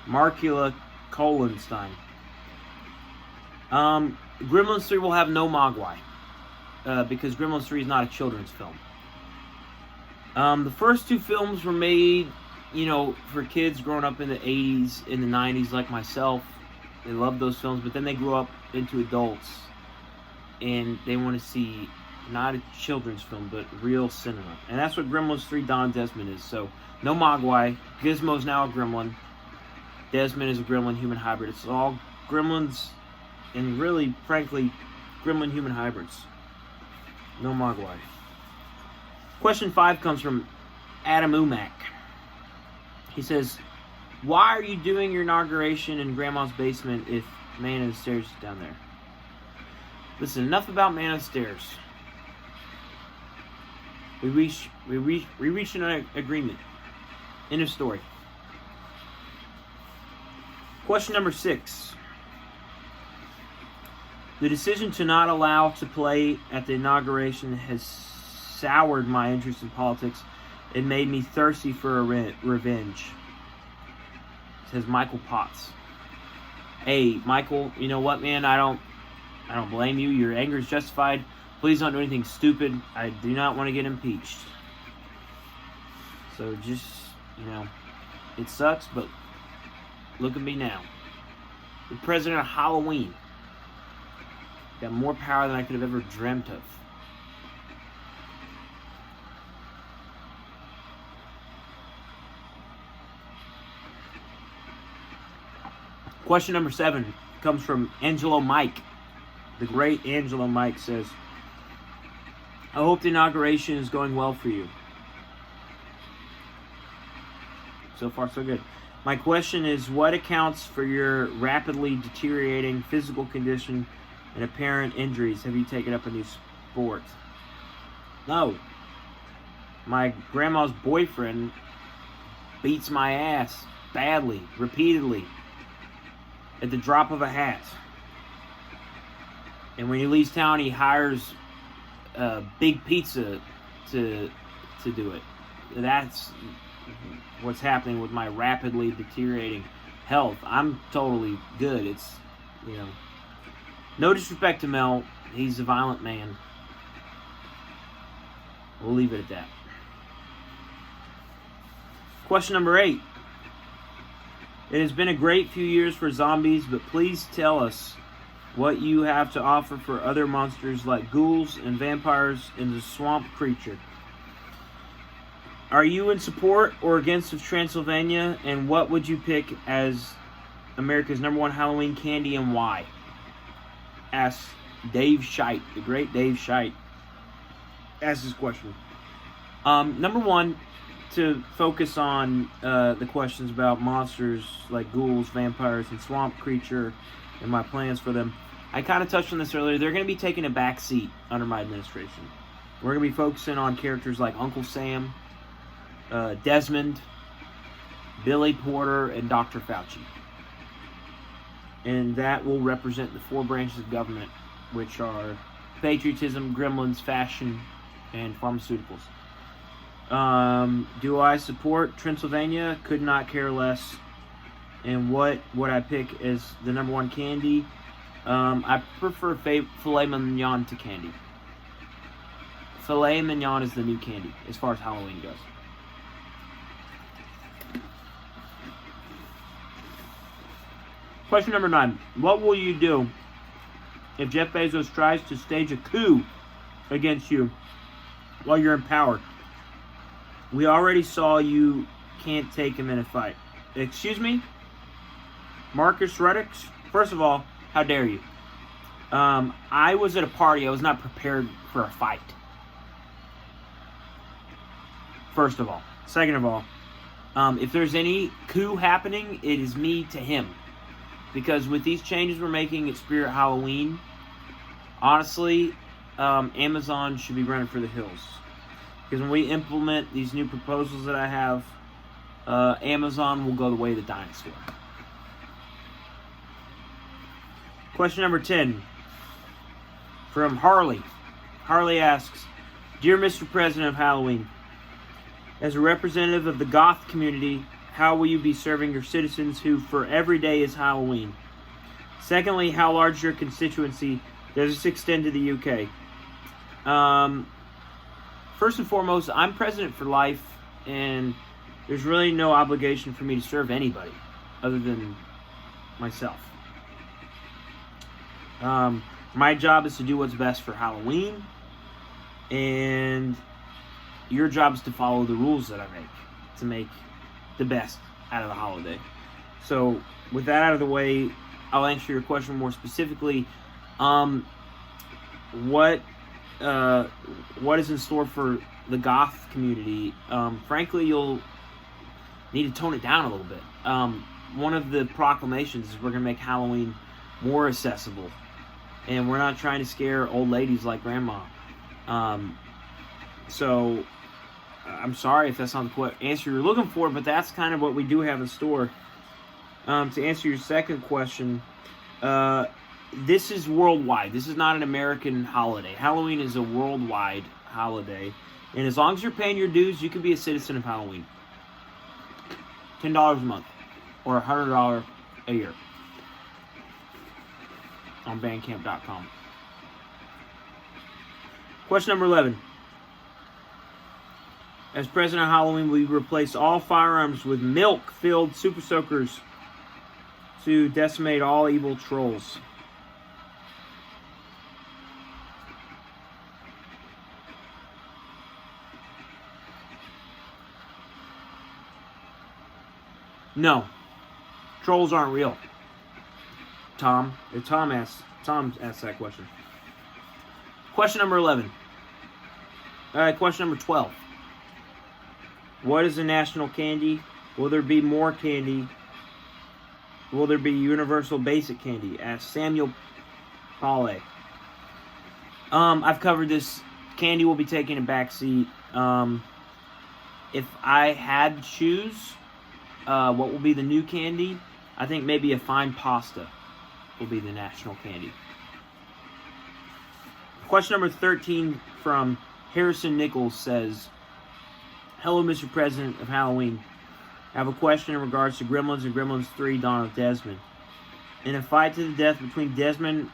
C: Markula Kolenstein. Gremlins 3 will have no mogwai. Because Gremlins 3 is not a children's film. The first 2 films were made, for kids growing up in the 80s, in the 90s like myself. They loved those films, but then they grew up into adults. And they want to see not a children's film, but real cinema. And that's what Gremlins 3 Dawn of Desmond is. So, no mogwai. Gizmo's now a gremlin. Desmond is a gremlin-human hybrid. It's all gremlins and really, frankly, gremlin-human hybrids. No mogwai. Question 5 comes from Adam Umack. He says, Why are you doing your inauguration in Grandma's basement if Man of the Stairs is down there? Listen, enough about Man of the Stairs. We reached an agreement. End of story. Question number 6. The decision to not allow to play at the inauguration has soured my interest in politics. It made me thirsty for a revenge. Says Michael Potts. Hey, Michael, you know what, man? I don't blame you. Your anger is justified. Please don't do anything stupid. I do not want to get impeached. So just, it sucks, but look at me now. The president of Halloween. Got more power than I could have ever dreamt of. Question number 7 comes from Angelo Mike. The great Angelo Mike says, I hope the inauguration is going well for you. So far, so good. My question is, what accounts for your rapidly deteriorating physical condition and apparent injuries? Have you taken up a new sport? No. My grandma's boyfriend beats my ass badly, repeatedly, at the drop of a hat. And when he leaves town, he hires Big Pizza to do it. That's what's happening with my rapidly deteriorating health. I'm totally good. It's, no disrespect to Mel. He's a violent man. We'll leave it at that. Question number 8. It has been a great few years for zombies, but please tell us what you have to offer for other monsters like ghouls and vampires and the swamp creature. Are you in support or against of Transylvania, and what would you pick as America's #1 Halloween candy and why? Asks Dave Scheidt, the great Dave Scheidt. Asks this question. Number 1, to focus on the questions about monsters like ghouls, vampires, and swamp creature and my plans for them. I kind of touched on this earlier. They're going to be taking a back seat under my administration. We're going to be focusing on characters like Uncle Sam, Desmond, Billy Porter, and Dr. Fauci. And that will represent the 4 branches of government, which are patriotism, gremlins, fashion, and pharmaceuticals. Do I support Transylvania? Could not care less. And what would I pick as the #1 candy? I prefer filet mignon to candy. Filet mignon is the new candy as far as Halloween goes. Question number 9. What will you do if Jeff Bezos tries to stage a coup against you while you're in power? We already saw you can't take him in a fight. Excuse me? Marcus Reddick? First of all, how dare you? I was at a party. I was not prepared for a fight. First of all. Second of all, if there's any coup happening, it is me to him. Because with these changes we're making at Spirit Halloween, honestly, Amazon should be running for the hills. Because when we implement these new proposals that I have, Amazon will go the way of the dinosaur. Question number 10 from Harley. Harley asks, Dear Mr. President of Halloween, as a representative of the goth community, how will you be serving your citizens who for every day is Halloween? Secondly, how large is your constituency? Does this extend to the UK? First and foremost, I'm president for life, and there's really no obligation for me to serve anybody other than myself. My job is to do what's best for Halloween, and your job is to follow the rules that I make to make the best out of the holiday. So, with that out of the way, I'll answer your question more specifically. What is in store for the goth community? Frankly, you'll need to tone it down a little bit. one of the proclamations is we're going to make Halloween more accessible. And we're not trying to scare old ladies like Grandma. So, I'm sorry if that's not the answer you're looking for, but that's kind of what we do have in store. To answer your second question, this is worldwide. This is not an American holiday. Halloween is a worldwide holiday. And as long as you're paying your dues, you can be a citizen of Halloween. $10 a month. Or $100 a year. On Bandcamp.com. Question number 11. As President of Halloween, we replace all firearms with milk-filled super soakers to decimate all evil trolls. No. Trolls aren't real. Tom asked that question. Question number 11. Question number 12. What is a national candy? Will there be more candy? Will there be universal basic candy? Asked Samuel Pauley. I've covered this. Candy will be taking a back seat. If I had to choose what will be the new candy, I think maybe a fine pasta will be the national candy. Question number 13 from Harrison Nichols says, hello, Mr. President of Halloween. I have a question in regards to Gremlins and Gremlins 3 Dawn of Desmond. In a fight to the death between Desmond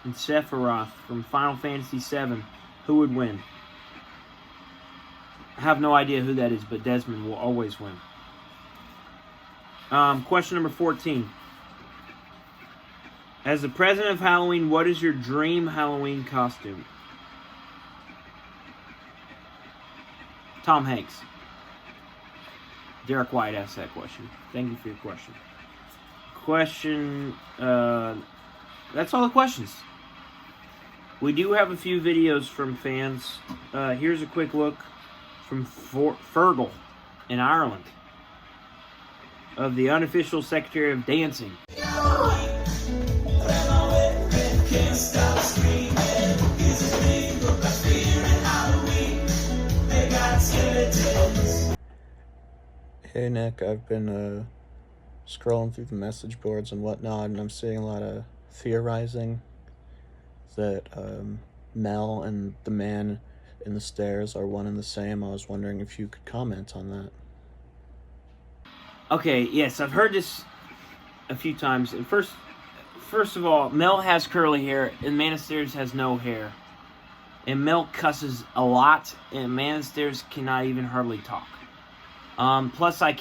C: and Sephiroth from Final Fantasy VII, who would win? I have no idea who that is, but Desmond will always win. Question number 14. As the president of Halloween, what is your dream Halloween costume? Tom Hanks. Derek White asked that question. Thank you for your question. That's all the questions. We do have a few videos from fans. Here's a quick look from Fergal in Ireland of the unofficial Secretary of Dancing.
D: Hey Nick, I've been scrolling through the message boards and whatnot, and I'm seeing a lot of theorizing that Mel and the man in the stairs are one and the same. I was wondering if you could comment on that.
C: Okay, yes, I've heard this a few times. And first of all, Mel has curly hair, and Man of Stairs has no hair. And Mel cusses a lot, and Man of Stairs cannot even hardly talk. Plus, a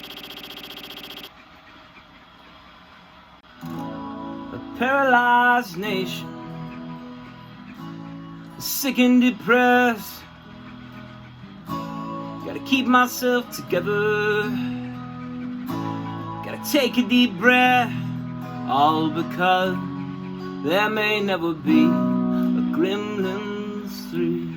C: paralyzed nation, sick and depressed. Gotta keep myself together. Gotta take a deep breath. All because there may never be a Gremlins 3.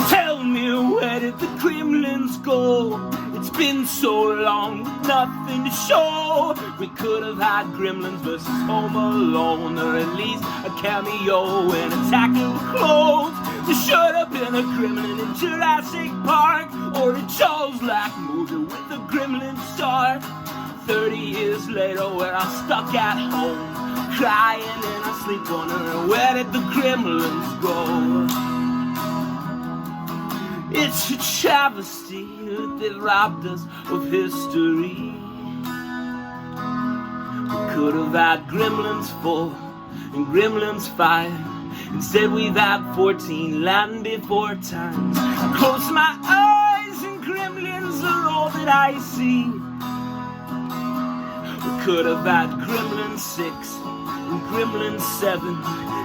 C: Tell me, where did the Gremlins go? It's been so long, nothing to show. We could have had Gremlins versus Home Alone, or at least a cameo in Attack of the Clones. To shut up in a Gremlin in Jurassic Park, or a Jaws-like movie with a Gremlin star. 30 years later, where I'm stuck at home, crying in my sleep, wondering where did the Gremlins go? It's a travesty that they robbed us of history. We could have had Gremlins 4 and Gremlins 5. Instead we've had 14 land before times. I close my eyes and Gremlins are all that I see. We
B: could have had Gremlin 6 and Gremlin 7.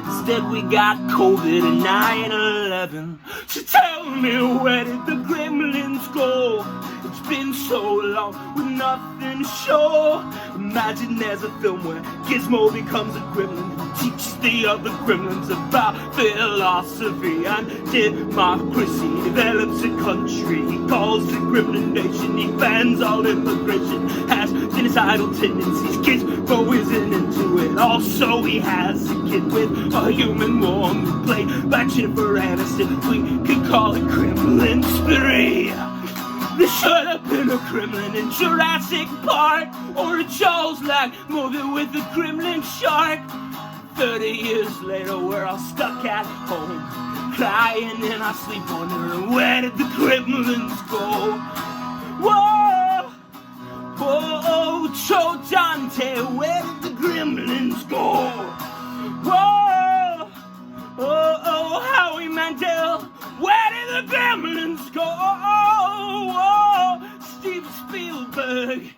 B: Instead we got COVID and 9/11. So tell me, where did the gremlins go? It's been so long with nothing to show. Imagine there's a film where Gizmo becomes a gremlin, teaches the other gremlins about philosophy and democracy, develops a country, he calls it Gremlin Nation, he bans all immigration, has genocidal tendencies, Gizmo isn't into it. Also he has a kid with a human woman played by Jennifer Aniston. We could call it Gremlin 3. There should have been a Gremlin in Jurassic Park, or a Jaws-like movie with a Gremlin shark. 30 years later, we're all stuck at home, crying in our sleep, wondering where did the Gremlins go? Whoa, whoa, Joe Dante, where did the Gremlins go? Whoa, oh, oh, Howie Mandel, where did the Gremlins go? Oh, Steven Spielberg.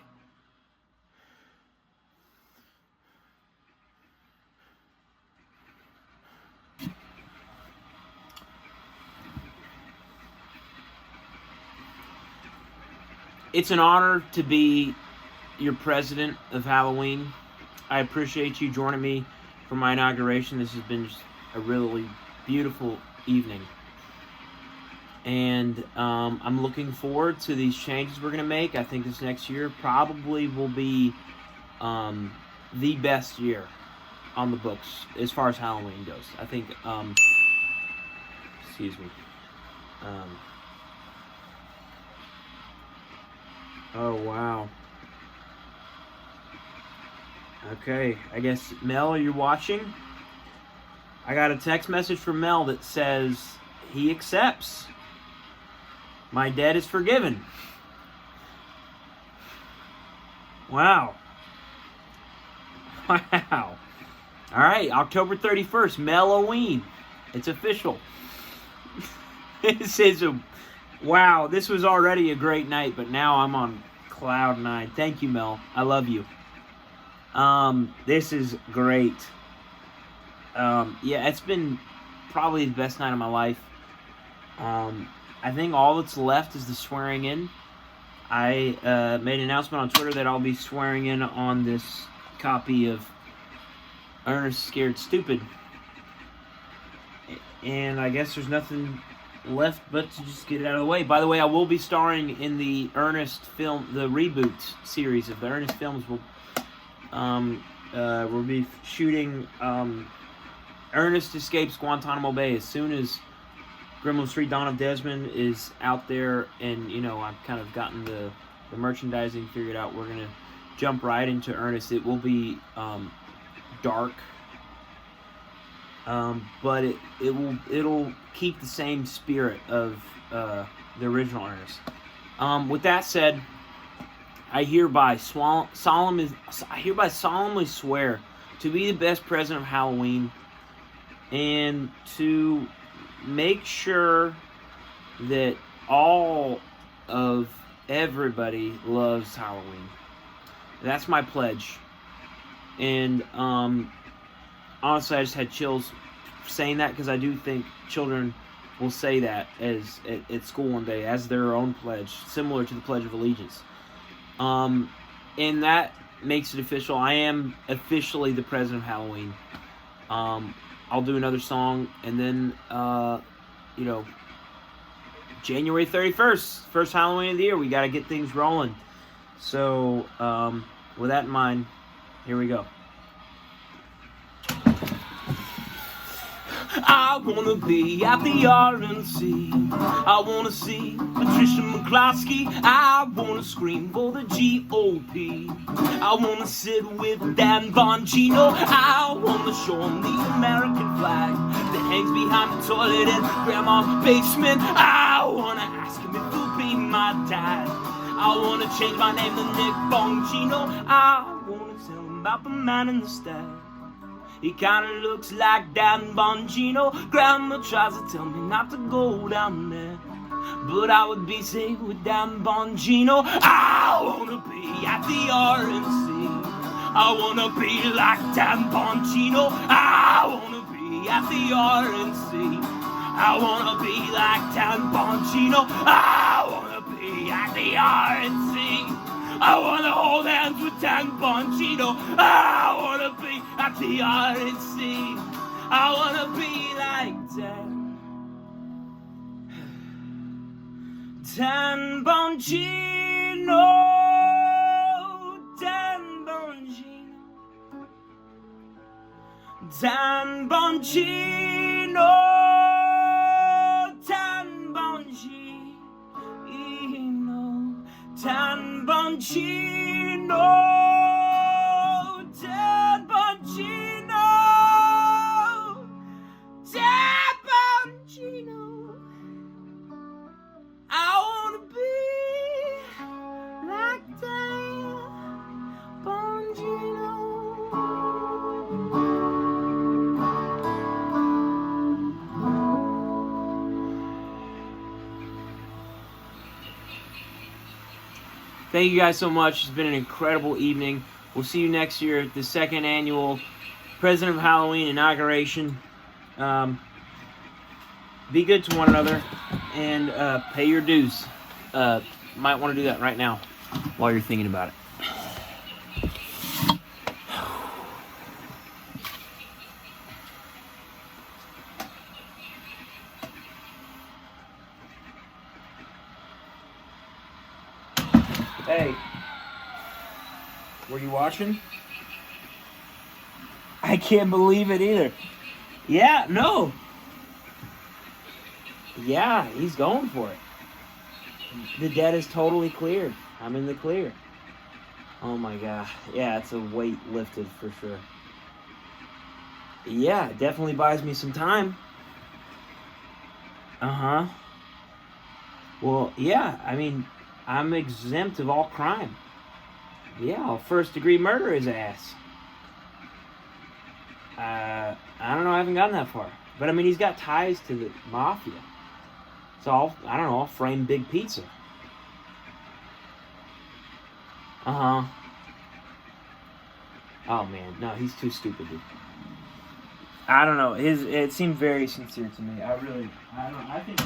C: It's an honor to be your president of Halloween. I appreciate you joining me for my inauguration. This has been just a really beautiful evening. And I'm looking forward to these changes we're going to make. I think this next year probably will be the best year on the books as far as Halloween goes. I think, excuse me. Oh, wow. Okay, I guess, Mel, are you watching? I got a text message from Mel that says he accepts. My debt is forgiven. Wow. Wow. All right, October 31st, Melloween. It's official. This is a... Wow, this was already a great night, but now I'm on cloud 9. Thank you, Mel. I love you. This is great. Yeah, it's been probably the best night of my life. I think all that's left is the swearing in. I made an announcement on Twitter that I'll be swearing in on this copy of Ernest Scared Stupid. And I guess there's nothing left but to just get it out of the way. By the way, I will be starring in the Ernest film, the reboot series of the Ernest films. We'll be shooting Ernest Escapes Guantanamo Bay as soon as Gremlin 3 Dawn of Desmond is out there, and you know, I've kind of gotten the merchandising figured out. We're gonna jump right into Ernest. It will be dark, but it'll keep the same spirit of the original Ernest. With that said, I hereby solemnly swear to be the best president of Halloween and to make sure that all of everybody loves Halloween. That's my pledge. And honestly, I just had chills saying that, because I do think children will say that as at school one day as their own pledge, similar to the Pledge of Allegiance. And that makes it official. I am officially the president of Halloween. I'll do another song, and then, you know, January 31st, first Halloween of the year, we got to get things rolling. So, with that in mind, here we go.
B: I wanna be at the RNC. I wanna see Patricia McCloskey. I wanna scream for the GOP. I wanna sit with Dan Bongino. I wanna show him the American flag that hangs behind the toilet in Grandma's basement. I wanna ask him if he'll be my dad. I wanna change my name to Nick Bongino. I wanna tell him about the man in the stack. He kinda looks like Dan Bongino. Grandma tries to tell me not to go down there, but I would be safe with Dan Bongino. I wanna be at the RNC. I wanna be like Dan Bongino. I wanna be at the RNC. I wanna be like Dan Bongino. I wanna be at the RNC. I wanna hold hands with Dan Bongino. I wanna be at the RNC. I wanna be like Dan Bongino. Dan Bongino. Dan Bongino. Dan Bongino. Dan Bongino. Dan Bongino. Dan Bongino. I wanna be like Dan Bongino.
C: Thank you guys so much. It's been an incredible evening. We'll see you next year at the 2nd annual President of Halloween Inauguration. Be good to one another and pay your dues. Might want to do that right now while you're thinking about it. Hey, were you watching? I can't believe it either. Yeah, no. Yeah, he's going for it. The debt is totally cleared. I'm in the clear. Oh my God. Yeah, it's a weight lifted for sure. Yeah, it definitely buys me some time. Uh-huh. Well, yeah, I mean, I'm exempt of all crime. Yeah, I'll first-degree murder his ass. I don't know, I haven't gotten that far. But I mean, he's got ties to the mafia. So I'll frame Big Pizza. Uh-huh. Oh man, no, he's too stupid, dude. I don't know. It seemed very sincere to me. I think